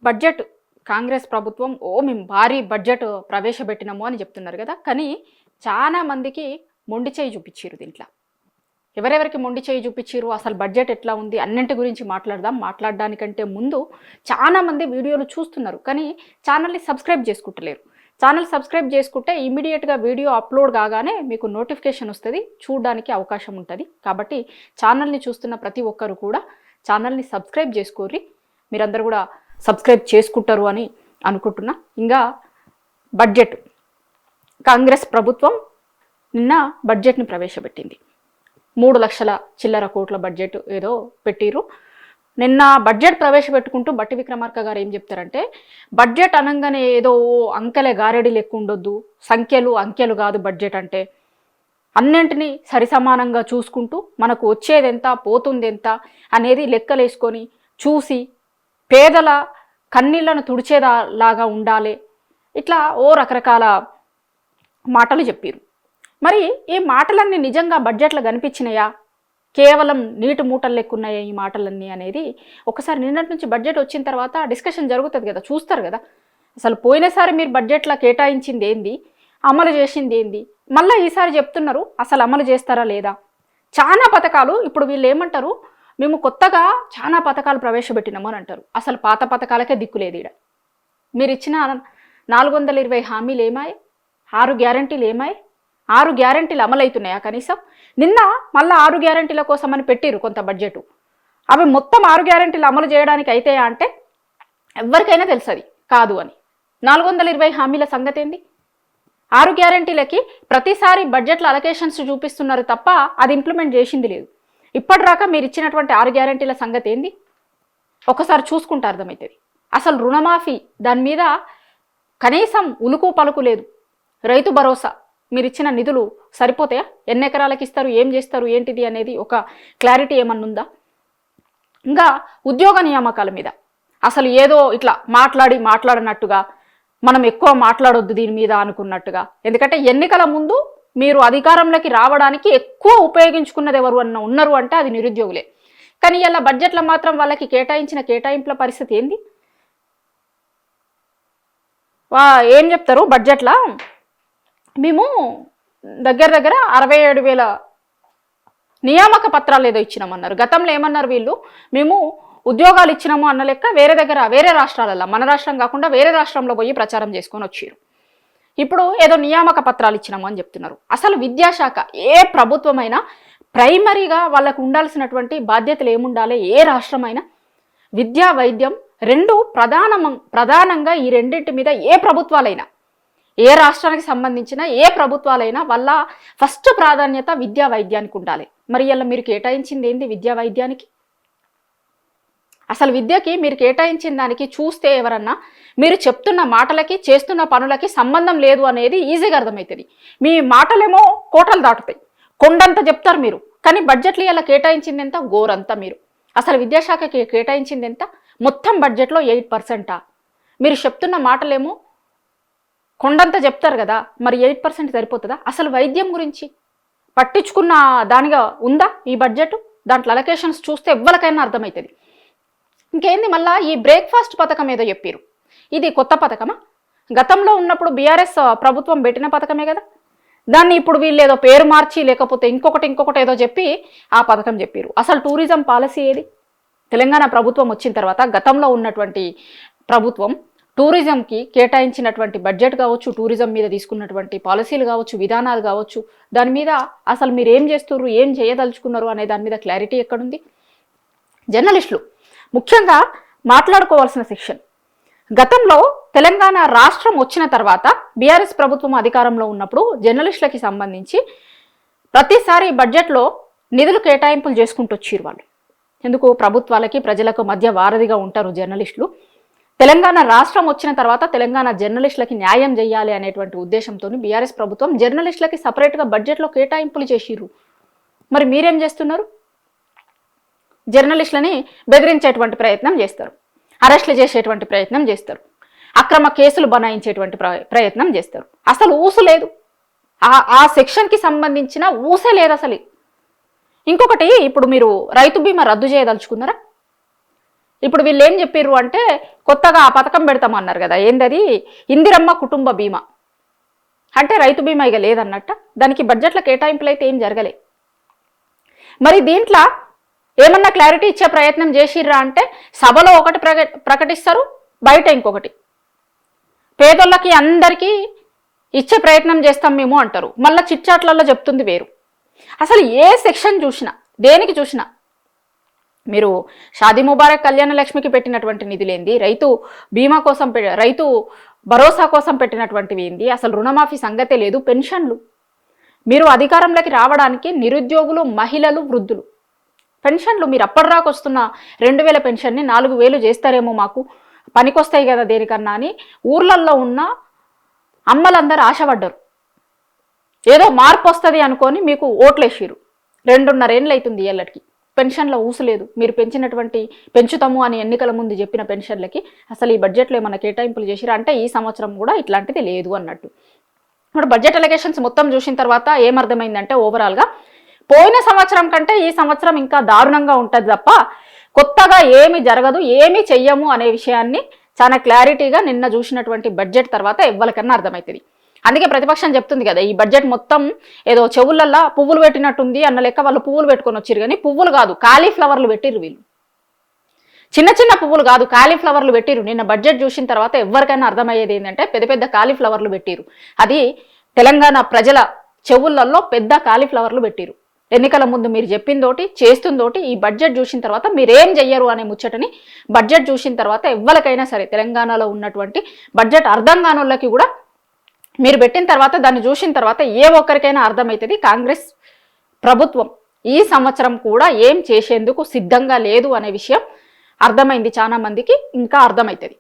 Budget Congress ప్రభుత్వం మేము భారీ బడ్జెట్ ప్రవేశపెట్టినాము అని చెప్తున్నారు కదా. కానీ చాలా మందికి మొండి చేయి చూపించారు దీంట్లో. ఎవరెవరికి మొండి చేయి చూపించారు, అసలు బడ్జెట్ ఎట్లా ఉంది, అన్నింటి గురించి మాట్లాడదాం. మాట్లాడడానికంటే ముందు చాలామంది వీడియోలు చూస్తున్నారు కానీ ఛానల్ని సబ్స్క్రైబ్ చేసుకుంటలేరు. ఛానల్ సబ్స్క్రైబ్ చేసుకుంటే ఇమీడియట్గా వీడియో అప్లోడ్ కాగానే మీకు నోటిఫికేషన్ వస్తుంది, చూడడానికి అవకాశం ఉంటుంది. కాబట్టి ఛానల్ని చూస్తున్న ప్రతి ఒక్కరు కూడా ఛానల్ని సబ్స్క్రైబ్ చేసుకోర్రి. మీరందరూ కూడా సబ్స్క్రైబ్ చేసుకుంటారు అని అనుకుంటున్నా. ఇంకా బడ్జెట్ కాంగ్రెస్ ప్రభుత్వం నిన్న బడ్జెట్ని ప్రవేశపెట్టింది. 3 లక్షల చిల్లర కోట్ల బడ్జెట్ ఏదో పెట్టిరు. నిన్న బడ్జెట్ ప్రవేశపెట్టుకుంటూ బట్టి విక్రమార్క గారు ఏం చెప్తారంటే, బడ్జెట్ అనగానే ఏదో అంకెలే గారెడి లెక్క ఉండొద్దు, అంకెలు కాదు బడ్జెట్ అంటే, అన్నింటినీ సరిసమానంగా చూసుకుంటూ మనకు వచ్చేది ఎంత పోతుంది ఎంత అనేది లెక్కలేసుకొని చూసి పేదల కన్నీళ్లను తుడిచేలాగా ఉండాలి. ఇట్లా రకరకాల మాటలు చెప్పారు. మరి ఈ మాటలన్నీ నిజంగా బడ్జెట్లో కనిపించినాయా, కేవలం నీటి మూటలు లెక్కున్నాయా ఈ మాటలన్నీ అనేది ఒకసారి నిన్నటి నుంచి బడ్జెట్ వచ్చిన తర్వాత డిస్కషన్ జరుగుతుంది కదా, చూస్తారు కదా. అసలు పోయినసారి మీరు బడ్జెట్లో కేటాయించింది ఏంది, అమలు చేసింది ఏంది, మళ్ళీ ఈసారి చెప్తున్నారు అసలు అమలు చేస్తారా లేదా. చాలా పథకాలు ఇప్పుడు వీళ్ళు ఏమంటారు, మేము కొత్తగా చాలా పథకాలు ప్రవేశపెట్టినాము అని అంటారు. అసలు పాత పథకాలకే దిక్కులేదు. ఈడ మీరు ఇచ్చిన 420 హామీలు ఏమాయి, 6 గ్యారంటీలు ఏమాయి, 6 గ్యారంటీలు అమలవుతున్నాయా కనీసం? నిన్న మళ్ళీ 6 గ్యారంటీల కోసం అని పెట్టిరు కొంత బడ్జెట్. అవి మొత్తం 6 గ్యారంటీలు అమలు చేయడానికి అయితాయా అంటే ఎవరికైనా తెలుసది కాదు అని. 420 హామీల సంగతి ఏంది? 6 గ్యారంటీలకి ప్రతిసారి బడ్జెట్లో అలొకేషన్స్ చూపిస్తున్నారు తప్ప అది ఇంప్లిమెంట్ చేసింది లేదు. ఇప్పటిదాకా మీరు ఇచ్చినటువంటి 6 గ్యారంటీల సంగతి ఏంది ఒకసారి చూసుకుంటే అర్థమవుతుంది. అసలు రుణమాఫీ దాని మీద కనీసం ఉలుకు పలుకు లేదు. రైతు భరోసా మీరు ఇచ్చిన నిధులు సరిపోతాయా, ఎన్ని ఎకరాలకు ఇస్తారు, ఏం చేస్తారు, ఏంటిది అనేది ఒక క్లారిటీ ఏమన్నా ఉందా? ఇంకా ఉద్యోగ నియామకాల మీద అసలు ఏదో ఇట్లా మాట్లాడినట్టుగా, మనం ఎక్కువ మాట్లాడొద్దు దీని మీద అనుకున్నట్టుగా. ఎందుకంటే ఎన్నికల ముందు మీరు అధికారంలోకి రావడానికి ఎక్కువ ఉపయోగించుకున్నది ఎవరు ఉన్నారు అంటే అది నిరుద్యోగులే. కానీ ఇలా బడ్జెట్లో మాత్రం వాళ్ళకి కేటాయించిన కేటాయింపుల పరిస్థితి ఏంది? ఏం చెప్తారు బడ్జెట్లో, మేము దగ్గర 67,000 నియామక పత్రాలు ఏదో ఇచ్చినామన్నారు. గతంలో ఏమన్నారు వీళ్ళు, మేము ఉద్యోగాలు ఇచ్చినాము అన్న లెక్క వేరే రాష్ట్రాలలో, మన రాష్ట్రం కాకుండా వేరే రాష్ట్రంలో పోయి ప్రచారం చేసుకొని వచ్చారు. ఇప్పుడు ఏదో నియామక పత్రాలు ఇచ్చినాము అని చెప్తున్నారు. అసలు విద్యాశాఖ ఏ ప్రభుత్వమైనా ప్రైమరీగా వాళ్ళకు ఉండాల్సినటువంటి బాధ్యతలు ఏముండాలి? ఏ రాష్ట్రమైనా విద్యా వైద్యం రెండు ప్రధానంగా ఈ రెండింటి మీద ఏ ప్రభుత్వాలైనా, ఏ రాష్ట్రానికి సంబంధించిన ఏ ప్రభుత్వాలైనా వాళ్ళ ఫస్ట్ ప్రాధాన్యత విద్యా వైద్యానికి ఉండాలి. మరి ఇలా మీరు కేటాయించింది ఏంది విద్యా వైద్యానికి? అసలు విద్యకి మీరు కేటాయించిన దానికి చూస్తే ఎవరన్నా మీరు చెప్తున్న మాటలకి చేస్తున్న పనులకి సంబంధం లేదు అనేది ఈజీగా అర్థమవుతుంది. మీ మాటలేమో కోటలు దాటుతాయి, కొండంత చెప్తారు మీరు, కానీ బడ్జెట్లో ఇలా కేటాయించింది ఎంత, గోరంతా. మీరు అసలు విద్యాశాఖకి కేటాయించింది ఎంత? మొత్తం బడ్జెట్లో 8%. మీరు చెప్తున్న మాటలేమో కొండంత చెప్తారు కదా, మరి 8% సరిపోతుందా? అసలు వైద్యం గురించి పట్టించుకున్న దానిగా ఉందా ఈ బడ్జెట్? దాంట్లో అలొకేషన్స్ చూస్తే ఎవ్వరికైనా అర్థమవుతుంది. ఇంకేంది మళ్ళీ ఈ బ్రేక్ఫాస్ట్ పథకం ఏదో చెప్పారు, ఇది కొత్త పథకమా? గతంలో ఉన్నప్పుడు బీఆర్ఎస్ ప్రభుత్వం పెట్టిన పథకమే కదా. దాన్ని ఇప్పుడు వీళ్ళు ఏదో పేరు మార్చి లేకపోతే ఇంకొకటి ఏదో చెప్పి ఆ పథకం చెప్పారు. అసలు టూరిజం పాలసీ ఏది? తెలంగాణ ప్రభుత్వం వచ్చిన తర్వాత గతంలో ఉన్నటువంటి ప్రభుత్వం టూరిజంకి కేటాయించినటువంటి బడ్జెట్ కావచ్చు, టూరిజం మీద తీసుకున్నటువంటి పాలసీలు కావచ్చు, విధానాలు కావచ్చు, దాని మీద అసలు మీరు ఏం చేస్తున్నారు, ఏం చేయదలుచుకున్నారు అనే దాని మీద క్లారిటీ ఎక్కడుంది? జర్నలిస్టులు ముఖ్యంగా మాట్లాడుకోవాల్సిన సెక్షన్. గతంలో తెలంగాణ రాష్ట్రం వచ్చిన తర్వాత బీఆర్ఎస్ ప్రభుత్వం అధికారంలో ఉన్నప్పుడు జర్నలిస్టులకి సంబంధించి ప్రతిసారి బడ్జెట్లో నిధులు కేటాయింపులు చేసుకుంటూ వచ్చారు వాళ్ళు. ఎందుకు? ప్రభుత్వాలకి ప్రజలకు మధ్య వారధిగా ఉంటారు జర్నలిస్టులు. తెలంగాణ రాష్ట్రం వచ్చిన తర్వాత తెలంగాణ జర్నలిస్టులకి న్యాయం చేయాలి అనేటువంటి ఉద్దేశంతో బీఆర్ఎస్ ప్రభుత్వం జర్నలిస్టులకి సపరేట్గా బడ్జెట్లో కేటాయింపులు చేసిర్రు. మరి మీరేం చేస్తున్నారు? జర్నలిస్టులని బెదిరించేటువంటి ప్రయత్నం చేస్తారు, అరెస్టులు చేసేటువంటి ప్రయత్నం చేస్తారు, అక్రమ కేసులు బనాయించేటువంటి ప్రయత్నం చేస్తారు. అసలు ఊసు లేదు, ఆ సెక్షన్కి సంబంధించిన ఊసే లేదు అసలు. ఇంకొకటి, ఇప్పుడు మీరు రైతు బీమా రద్దు చేయదలుచుకున్నారా? ఇప్పుడు వీళ్ళు ఏం చెప్పారు అంటే కొత్తగా ఆ పథకం పెడతామన్నారు కదా, ఏందది ఇందిరమ్మ కుటుంబ బీమా అంటే రైతు బీమా ఇక లేదన్నట్ట. దానికి బడ్జెట్ల కేటాయింపులు అయితే ఏం జరగలే. మరి దీంట్లో ఏమన్నా క్లారిటీ ఇచ్చే ప్రయత్నం చేసిర్రా అంటే సభలో ఒకటి ప్రకటిస్తారు, బయట ఇంకొకటి. పేదోళ్ళకి అందరికీ ఇచ్చే ప్రయత్నం చేస్తాం మేము అంటారు, మళ్ళీ చిట్చాట్లలో చెప్తుంది వేరు. అసలు ఏ సెక్షన్ చూసినా దేనికి చూసినా మీరు షాదీ ముబారక్ కళ్యాణ లక్ష్మికి పెట్టినటువంటి నిధులేంది, రైతు బీమా కోసం రైతు భరోసా కోసం పెట్టినటువంటివి ఏంది, అసలు రుణమాఫీ సంగతే లేదు, పెన్షన్లు. మీరు అధికారంలోకి రావడానికి నిరుద్యోగులు, మహిళలు, వృద్ధులు పెన్షన్లు మీరు అప్పటిదాకా వస్తున్న 2000 పెన్షన్ని 4000 చేస్తారేమో, మాకు పనికొస్తాయి కదా దేనికన్నా అని ఊర్లల్లో ఉన్న అమ్మలందరూ ఆశపడ్డారు. ఏదో మార్పు వస్తుంది అనుకొని మీకు ఓట్లేసిరు. 2.5 ఏళ్ళు అవుతుంది ఏళ్ళకి పెన్షన్ల ఊసలేదు. మీరు పెంచుతాము అని ఎన్నికల ముందు చెప్పిన పెన్షన్లకి అసలు ఈ బడ్జెట్లో ఏమైనా కేటాయింపులు చేసిరా అంటే ఈ సంవత్సరం కూడా ఇట్లాంటిది లేదు అన్నట్టు. ఇప్పుడు బడ్జెట్ అలొకేషన్స్ మొత్తం చూసిన తర్వాత ఏమర్థమైందంటే ఓవరాల్గా పోయిన సంవత్సరం కంటే ఈ సంవత్సరం ఇంకా దారుణంగా ఉంటుంది తప్ప కొత్తగా ఏమి జరగదు, ఏమి చెయ్యము అనే విషయాన్ని చాలా క్లారిటీగా నిన్న చూసినటువంటి బడ్జెట్ తర్వాత ఎవ్వరికన్నా అర్థమవుతుంది. అందుకే ప్రతిపక్షం చెప్తుంది కదా, ఈ బడ్జెట్ మొత్తం ఏదో చెవులల్లా పువ్వులు పెట్టినట్టుంది అన్న లెక్క వాళ్ళు పువ్వులు పెట్టుకొని వచ్చిరు. కానీ పువ్వులు కాదు, కాలీఫ్లవర్లు పెట్టిరు. వీళ్ళు చిన్న చిన్న పువ్వులు కాదు, కాలీఫ్లవర్లు పెట్టిరు. నిన్న బడ్జెట్ చూసిన తర్వాత ఎవరికైనా అర్థమయ్యేది ఏంటంటే పెద్ద పెద్ద కాలీఫ్లవర్లు పెట్టిరు. అది తెలంగాణ ప్రజల చెవులలో పెద్ద కాలీఫ్లవర్లు పెట్టిరు. ఎన్నికల ముందు మీరు చెప్పిందోటి చేస్తుందోటి. ఈ బడ్జెట్ చూసిన తర్వాత మీరేం చెయ్యరు అనే ముచ్చటని బడ్జెట్ చూసిన తర్వాత ఎవరికైనా సరే తెలంగాణలో ఉన్నటువంటి బడ్జెట్ అర్థం కానోళ్ళకి కూడా మీరు పెట్టిన తర్వాత దాన్ని చూసిన తర్వాత ఏ ఒక్కరికైనా అర్థమవుతుంది కాంగ్రెస్ ప్రభుత్వం ఈ సంవత్సరం కూడా ఏం చేసేందుకు సిద్ధంగా లేదు అనే విషయం అర్థమైంది చాలా మందికి, ఇంకా అర్థమవుతుంది.